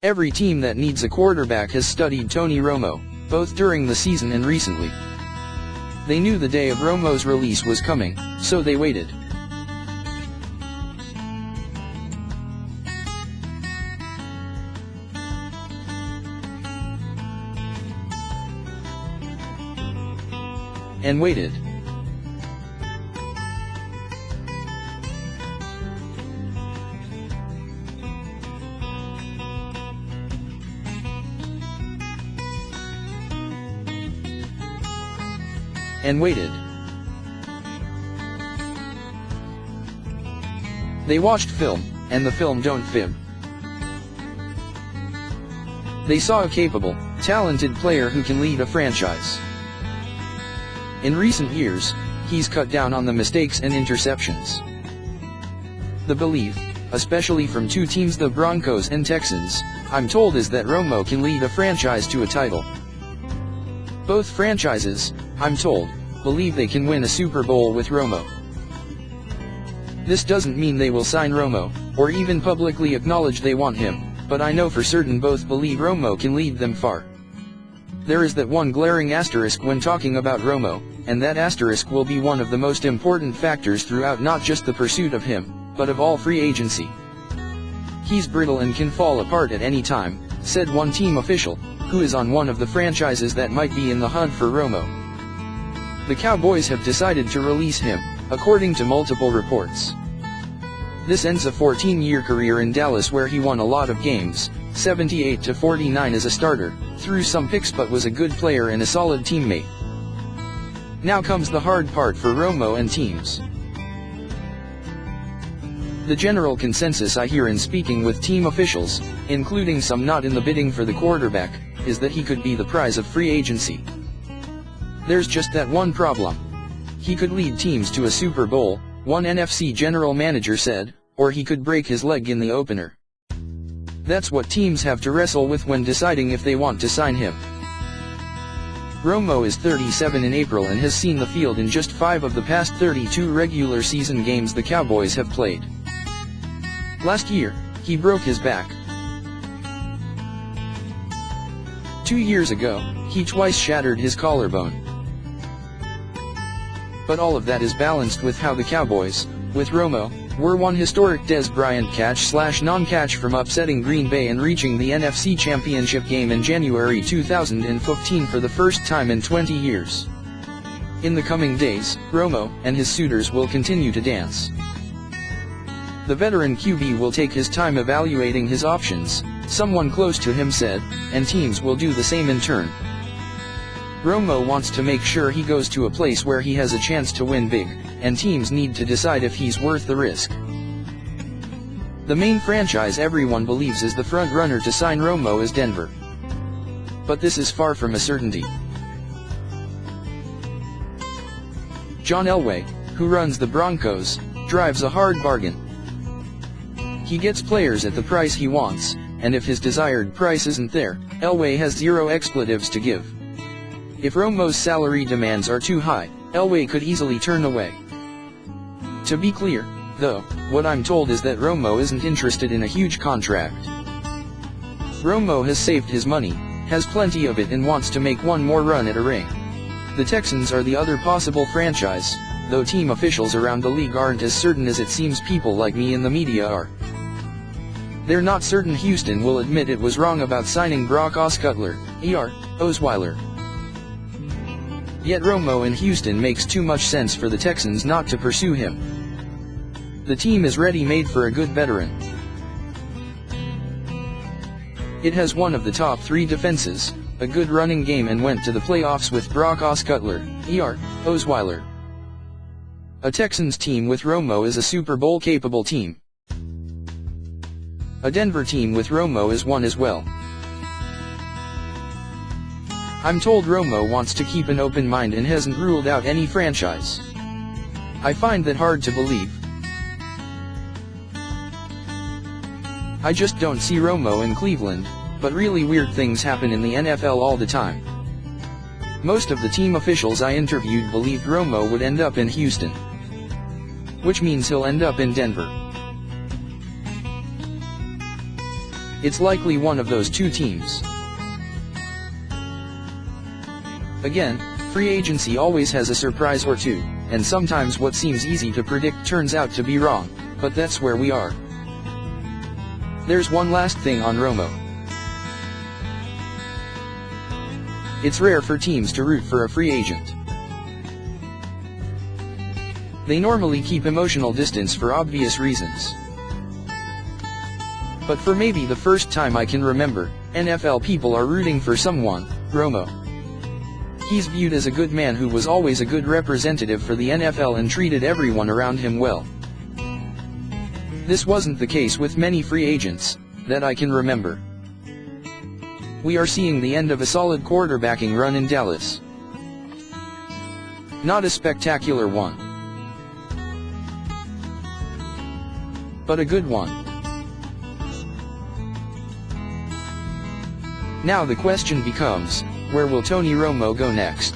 Every team that needs a quarterback has studied Tony Romo, both during the season and recently. They knew the day of Romo's release was coming, so they waited. And waited. And waited. They watched film, and the film don't fib. They saw a capable, talented player who can lead a franchise. In recent years, he's cut down on the mistakes and interceptions. The belief, especially from two teams, the Broncos and Texans, I'm told, is that Romo can lead a franchise to a title. Both franchises, I'm told, believe they can win a Super Bowl with Romo. This doesn't mean they will sign Romo, or even publicly acknowledge they want him, but I know for certain both believe Romo can lead them far. There is that one glaring asterisk when talking about Romo, and that asterisk will be one of the most important factors throughout not just the pursuit of him, but of all free agency. He's brittle and can fall apart at any time, said one team official, who is on one of the franchises that might be in the hunt for Romo. The Cowboys have decided to release him, according to multiple reports. This ends a 14-year career in Dallas where he won a lot of games, 78-49 as a starter, threw some picks but was a good player and a solid teammate. Now comes the hard part for Romo and teams. The general consensus I hear in speaking with team officials, including some not in the bidding for the quarterback, is that he could be the prize of free agency. There's just that one problem. He could lead teams to a Super Bowl, one NFC general manager said, or he could break his leg in the opener. That's what teams have to wrestle with when deciding if they want to sign him. Romo is 37 in April and has seen the field in just 5 of the past 32 regular season games the Cowboys have played. Last year, he broke his back. 2 years ago, he twice shattered his collarbone. But all of that is balanced with how the Cowboys, with Romo, were one historic Dez Bryant catch/non-catch from upsetting Green Bay and reaching the NFC Championship game in January 2015 for the first time in 20 years. In the coming days, Romo and his suitors will continue to dance. The veteran QB will take his time evaluating his options, someone close to him said, and teams will do the same in turn. Romo wants to make sure he goes to a place where he has a chance to win big, and teams need to decide if he's worth the risk. The main franchise everyone believes is the front runner to sign Romo is Denver. But this is far from a certainty. John Elway, who runs the Broncos, drives a hard bargain. He gets players at the price he wants, and if his desired price isn't there, Elway has zero expletives to give. If Romo's salary demands are too high, Elway could easily turn away. To be clear, though, what I'm told is that Romo isn't interested in a huge contract. Romo has saved his money, has plenty of it, and wants to make one more run at a ring. The Texans are the other possible franchise, though team officials around the league aren't as certain as it seems people like me in the media are. They're not certain Houston will admit it was wrong about signing Brock Osweiler, Osweiler. Yet Romo in Houston makes too much sense for the Texans not to pursue him. The team is ready-made for a good veteran. It has one of the top 3 defenses, a good running game, and went to the playoffs with Brock Osweiler, Osweiler. A Texans team with Romo is a Super Bowl capable team. A Denver team with Romo is one as well. I'm told Romo wants to keep an open mind and hasn't ruled out any franchise. I find that hard to believe. I just don't see Romo in Cleveland, but really weird things happen in the NFL all the time. Most of the team officials I interviewed believed Romo would end up in Houston, which means he'll end up in Denver. it's likely one of those two teams. Again, free agency always has a surprise or two, and sometimes what seems easy to predict turns out to be wrong, but that's where we are. There's one last thing on Romo. It's rare for teams to root for a free agent. They normally keep emotional distance for obvious reasons. But for maybe the first time I can remember, NFL people are rooting for someone, Romo. He's viewed as a good man who was always a good representative for the NFL and treated everyone around him well. This wasn't the case with many free agents, that I can remember. We are seeing the end of a solid quarterbacking run in Dallas. Not a spectacular one, but a good one. Now the question becomes, where will Tony Romo go next?